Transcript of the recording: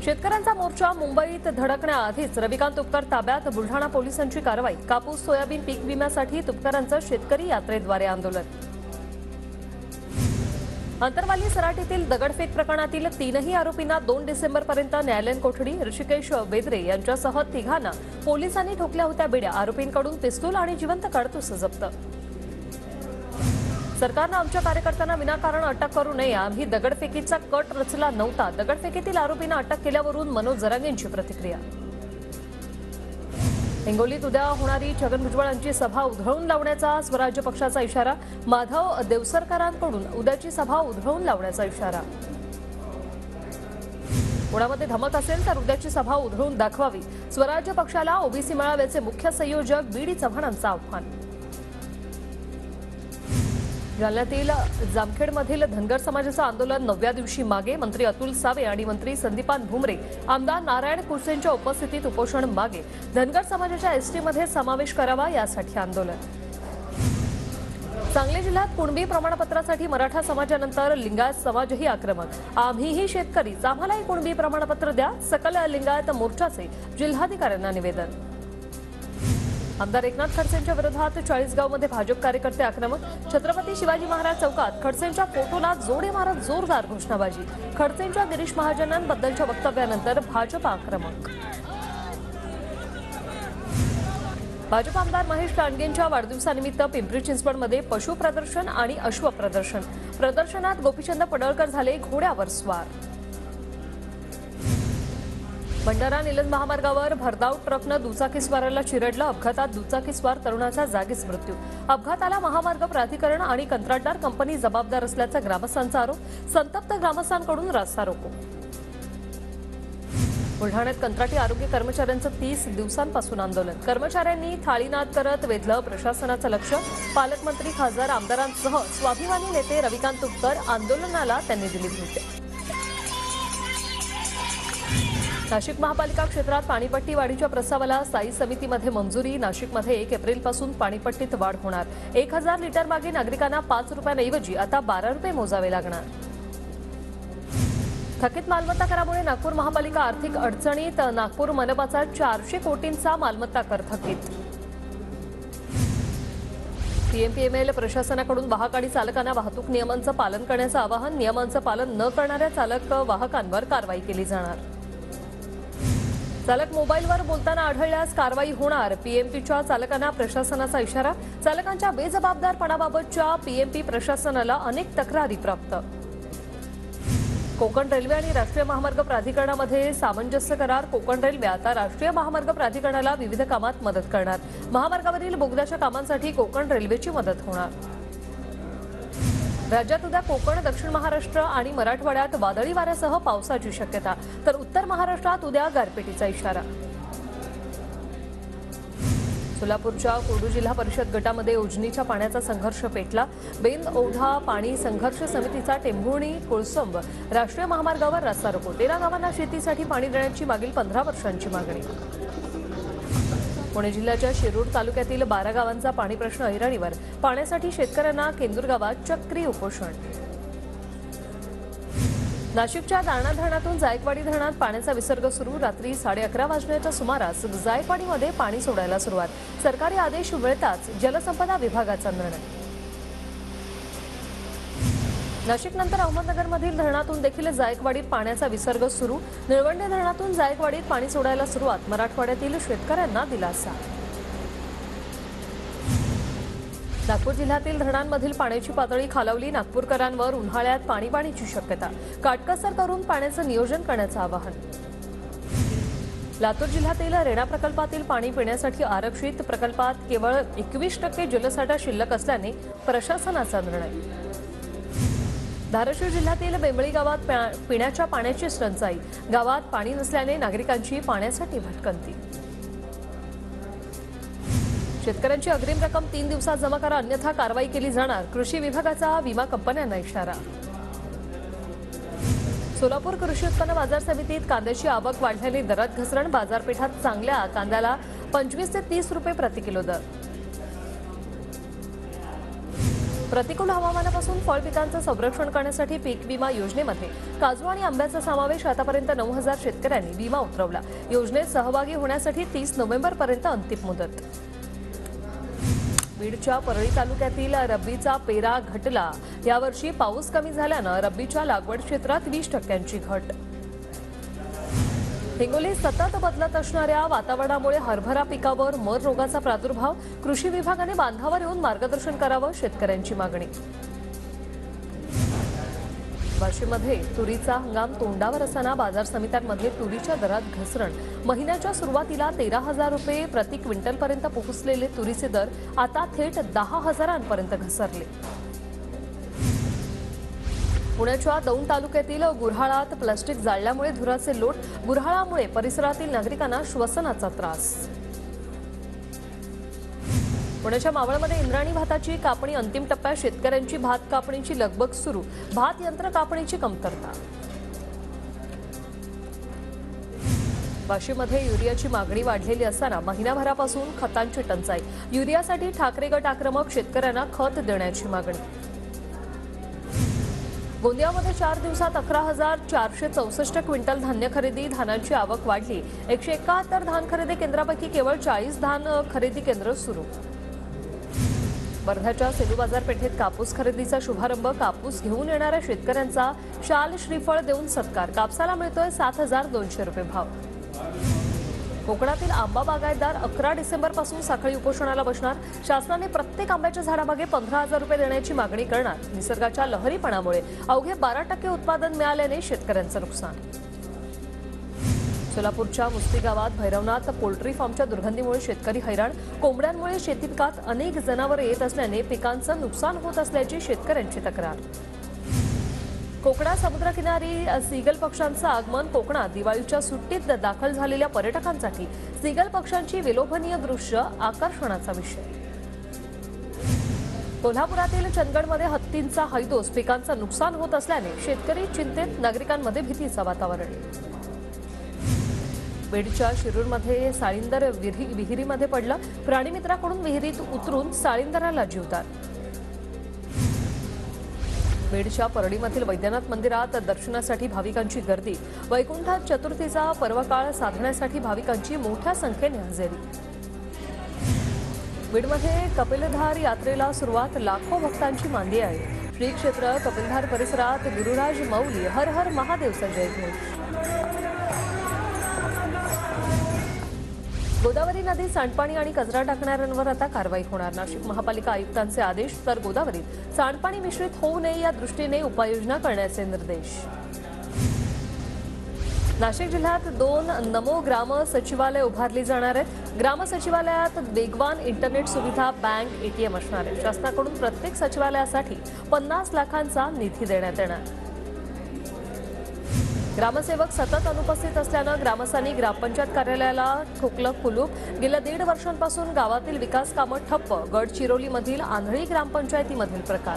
शेतकऱ्यांचा मोर्चा मुंबईत धडकण्याआधीच रविकांत तुपकर ताब्यात, बुलढाणा पोलिसांची कारवाई। कापूस सोयाबीन पीक विम्यासाठी तुपकरांचं शेतकरी यात्रेद्वारे आंदोलन। अंतरवाली सराटीतील दगडफेक प्रकरणातील तीनही आरोपींना 2 डिसेंबरपर्यंत न्यायालयीन कोठडी। ऋषिकेश बेदरे यांच्यासह तिघांना पोलिसांनी ठोकल्या होत्या बेड्या। आरोपींकडून पिस्तूल आणि जिवंत काडतूस जप्त। सरकारनं आमच्या कार्यकर्त्यांना विनाकारण अटक करू नये, आम्ही दगडफेकीचा कट रचला नव्हता। दगडफेकीतील आरोपींना अटक केल्यावरून मनोज जरांगेंची प्रतिक्रिया। हिंगोलीत उद्या होणारी छगन भुजबळ यांची सभा उधळून लावण्याचा स्वराज्य पक्षाचा इशारा। माधव देवसरकरांकडून उद्याची सभा उधळून लावण्याचा इशारा। पुण्यामध्ये धमक असेल तर उद्याची सभा उधळून दाखवावी, स्वराज्य पक्षाला ओबीसी मेळाव्याचे मुख्य संयोजक बीडी चव्हाणांचं आव्हान। जालन्यातील जामखेडमधील धनगर समाजाचं आंदोलन 9व्या दिवशी मागे। मंत्री अतुल सावे आणि मंत्री संदीपान भुमरे, आमदार नारायण कुर्सेंच्या उपस्थितीत उपोषण मागे। धनगर समाजाच्या एसटीमध्ये समावेश करावा यासाठी आंदोलन। सांगली जिल्ह्यात कुणबी प्रमाणपत्रासाठी मराठा समाजानंतर लिंगायत समाजही आक्रमक। आम्हीही शेतकरीच, आम्हालाही कुणबी प्रमाणपत्र द्या, सकल लिंगायत मोर्चाचे जिल्हाधिकाऱ्यांना निवेदन। आमदार एकनाथ खडसेंच्या विरोधात चाळीसगावमध्ये भाजप कार्यकर्ते आक्रमक। छत्रपती शिवाजी महाराज चौकात खडसेंच्या फोटोला जोडे मारत जोरदार घोषणाबाजी। खडसेंच्या गिरीश महाजनांबद्दलच्या वक्तव्यानंतर भाजप आक्रमक। भाजप आमदार महेश लांडगेंच्या वाढदिवसानिमित्त पिंपरी चिंचवडमध्ये पशु प्रदर्शन आणि अश्व प्रदर्शन। प्रदर्शनात गोपीचंद पडळकर झाले घोड्यावर स्वार। भंडारा निलंज महामार्गावर भरधाव ट्रकनं दुचाकीस्वाराला चिरडलं। अपघातात दुचाकीस्वार तरुणाचा जागीच मृत्यू। अपघाताला महामार्ग प्राधिकरण आणि कंत्राटदार कंपनी जबाबदार असल्याचा ग्रामस्थांचा आरोप। संतप्त ग्रामस्थांकडून रास्ता रोको। बुलढाण्यात कंत्राटी आरोग्य कर्मचाऱ्यांचं 30 दिवसांपासून आंदोलन। कर्मचाऱ्यांनी थाळीनाद करत वेधलं प्रशासनाचं लक्ष। पालकमंत्री, खासदार, आमदारांसह स्वाभिमानी नेते रविकांत तुपकर आंदोलनाला त्यांनी दिली भेट। नाशिक महापालिका क्षेत्रात पाणीपट्टी वाढीच्या प्रस्तावाला स्थायी समितीमध्ये मंजुरी। नाशिकमध्ये 1 एप्रिलपासून पाणीपट्टीत वाढ होणार। 1000 लिटर मागे नागरिकांना 5 रुपयांऐवजी आता 12 रुपये मोजावे लागणार। थकीत मालमत्ता करामुळे नागपूर महापालिका आर्थिक अडचणीत। नागपूर मनपाचा 400 कोटींचा मालमत्ता कर थकीत। पीएमपीएमएल प्रशासनाकडून वाहक आणि चालकांना वाहतूक नियमांचं पालन करण्याचं आवाहन। नियमांचं पालन न करणाऱ्या चालक वाहकांवर कारवाई केली जाणार। चालक मोबाईलवर बोलताना आढळल्यास कारवाई होणार। पीएमपीच्या चालकांना प्रशासनाचा इशारा। चालकांच्या बेजबाबदारपणाबाबतच्या पीएमपी प्रशासनाला अनेक तक्रारी प्राप्त। कोकण रेल्वे आणि राष्ट्रीय महामार्ग प्राधिकरणामध्ये सामंजस्य करार। कोकण रेल्वे आता राष्ट्रीय महामार्ग प्राधिकरणाला विविध कामात मदत करणार। महामार्गावरील बोगद्याच्या कामांसाठी कोकण रेल्वेची मदत होणार। राज्यात उद्या कोकण, दक्षिण महाराष्ट्र आणि मराठवाड्यात वादळी वाऱ्यासह पावसाची शक्यता, तर उत्तर महाराष्ट्रात उद्या गारपिटीचा इशारा। सोलापूरच्या कोरडू जिल्हा परिषद गटामध्ये उजनीच्या पाण्याचा संघर्ष पेटला। बेंद ओढा पाणी संघर्ष समितीचा टेंभुर्णी कुळसंब राष्ट्रीय महामार्गावर रस्ता रोको। 13 गावांना शेतीसाठी पाणी देण्याची मागील 15 वर्षांची मागणी। पुणे जिल्ह्याच्या शिरूर तालुक्यातील 12 गावांचा पाणी प्रश्न ऐरणीवर। पाण्यासाठी शेतकऱ्यांना केंदूर गावात चक्री उपोषण। नाशिकच्या दारणा धरणातून जायकवाडी धरणात पाण्याचा विसर्ग सुरू। रात्री 11:30 वाजण्याच्या सुमारास जायकवाडीमध्ये पाणी सोडायला सुरुवात। सरकारी आदेश मिळताच जलसंपदा विभागाचा निर्णय। नाशिकनंतर अहमदनगरमधील धरणातून देखील जायकवाडीत पाण्याचा विसर्ग सुरू। निळवंडे धरणातून जायकवाडीत पाणी सोडायला सुरुवात। मराठवाड्यातील शेतकऱ्यांना दिलासा। नागपूर जिल्ह्यातील धरणांमधील पाण्याची पातळी खालावली। नागपूरकरांवर उन्हाळ्यात पाणीबाणीची शक्यता। काटकसर करून पाण्याचं नियोजन करण्याचं आवाहन। लातूर जिल्ह्यातील रेणा प्रकल्पातील पाणी पिण्यासाठी आरक्षित। प्रकल्पात केवळ 21% जलसाठा शिल्लक असल्याने प्रशासनाचा निर्णय। धाराशिव जिल्ह्यातील बेंबळी गावात पिण्याच्या पाण्याची टंचाई। गावात पाणी नसल्याने नागरिकांची पाण्यासाठी भटकंती। शेतकऱ्यांची अग्रिम रक्कम 3 दिवसात जमा करा, अन्यथा कारवाई केली जाणार। कृषी विभागाचा विमा कंपन्यांना इशारा। सोलापूर कृषी उत्पन्न बाजार समितीत कांद्याची आवक वाढल्याने दरात घसरण। बाजारपेठात चांगल्या कांद्याला 25 ते 30 रुपये प्रति किलो दर। प्रतिकूल हवामानापासून फळ पिकांचं संरक्षण करण्यासाठी पीक विमा योजनेमध्ये काजू आणि आंब्याचा समावेश. आतापर्यंत 9,000 शेतकऱ्यांनी विमा उतरवला. योजनेत सहभागी होण्यासाठी 30 नोव्हेंबरपर्यंत अंतिम मुदत. बीडच्या परळी तालुक्यातील रब्बीचा पेरा घटला. यावर्षी पाऊस कमी झाल्यानं रब्बीच्या लागवड क्षेत्रात 20% घट. हिंगोलीत सतत बदलत असणाऱ्या वातावरणामुळे हरभरा पिकावर मर रोगाचा प्रादुर्भाव. कृषी विभागाने बांधावर येऊन मार्गदर्शन करावं, शेतकऱ्यांची मागणी. वाशिममध्ये तुरीचा हंगाम तोंडावर असताना बाजार समित्यांमध्ये तुरीच्या दरात घसरण. महिन्याच्या सुरुवातीला 13,000 रुपये प्रति क्विंटलपर्यंत पोहोचलेले तुरीचे दर आता थेट 10,000पर्यंत घसरले. पुण्याच्या दौंड तालुक्यातील गुऱ्हाळात प्लास्टिक जाळल्यामुळे धुराचे लोट. गुऱ्हाळामुळे परिसरातील नागरिकांना श्वसनाचा त्रास. पुण्याच्या मावळमध्ये इंद्रायणी भाताची कापणी अंतिम टप्प्यात. शेतकऱ्यांची भात कापणीची लगबग सुरू. भात यंत्र कापणीची कमतरता. वाशीमध्ये युरियाची मागणी वाढलेली असताना महिनाभरापासून खतांची टंचाई. युरियासाठी ठाकरे गट आक्रमक. शेतकऱ्यांना खत देण्याची मागणी. गोंदियामध्ये 4 दिवसात 11,464 क्विंटल धान्य खरेदी. धानांची आवक वाढली. 171 धान खरेदी केंद्रापैकी केवळ 40 धान खरेदी केंद्र सुरू. वर्ध्याच्या सेलू बाजारपेठेत कापूस खरेदीचा शुभारंभ. कापूस घेऊन येणाऱ्या शेतकऱ्यांचा शाल श्रीफळ देऊन सत्कार. कापसाला मिळतोय 7,200 रुपये भाव. कोकणातील आंबा बागायतदार 11 डिसेंबरपासून साखळी उपोषणाला बसणार. शासनाने प्रत्येक आंब्याच्या झाडामागे 15,000 रुपये देण्याची मागणी करणार. निसर्गाच्या लहरीपणामुळे अवघे 12% उत्पादन मिळाल्याने शेतकऱ्यांचं नुकसान. सोलापूरच्या मुस्ती गावात भैरवनाथ पोल्ट्री फार्मच्या दुर्गंधीमुळे शेतकरी हैराण. कोंबड्यांमुळे शेतीपिकात अनेक जनावरे येत असल्याने पिकांचं नुकसान होत असल्याची शेतकऱ्यांची तक्रार. कोकणात समुद्रकिनारी सीगल पक्ष्यांचं आगमन. कोकणात दिवाळीच्या सुट्टीत दाखल झालेल्या पर्यटकांसाठी सीगल पक्ष्यांची विलोभनीय दृश्य आकर्षणाचा विषय. कोल्हापुरातील चंदगडमध्ये हत्तींचा हैदोस. पिकांचं नुकसान होत असल्याने शेतकरी चिंतेत. नागरिकांमध्ये भीतीचं वातावरण. बीडच्या शिरूरमध्ये साळींदर विहिरीमध्ये पडलं. प्राणीमित्राकडून विहिरीत उतरून साळींदराला जीवदान. बीडच्या परळीमधील वैद्यनाथ मंदिरात दर्शनासाठी भाविकांची गर्दी. वैकुंठात चतुर्थीचा पर्वकाळ साधण्यासाठी भाविकांची मोठ्या संख्येने हजेरी. बीडमध्ये कपिलधार यात्रेला सुरुवात. लाखो भक्तांची मांदी आहे. श्री क्षेत्र कपिलधार परिसरात गुरुराज मौली हर हर महादेवचा जयघोष. गोदावरी नदीत सांडपाणी आणि कचरा टाकणाऱ्यांवर आता कारवाई होणार. नाशिक महापालिका आयुक्तांचे आदेश. तर गोदावरीत सांडपाणी मिश्रित होऊ नये या दृष्टीने उपाययोजना करण्याचे निर्देश. नाशिक जिल्ह्यात 2 नमो ग्राम सचिवालय उभारली जाणार आहेत. ग्राम सचिवालयात वेगवान इंटरनेट सुविधा, बँक, एटीएम असणार आहे. शासनाकडून प्रत्येक सचिवालयासाठी 50 लाखांचा निधी देण्यात येणार. ग्रामसेवक सतत अनुपस्थित असल्यानं ग्रामस्थांनी ग्रामपंचायत कार्यालयाला ठोकलं कुलूप. गेल्या 1.5 वर्षांपासून गावातील विकास कामं ठप्प. गडचिरोलीमधील आंधळी ग्रामपंचायतीमधील प्रकार.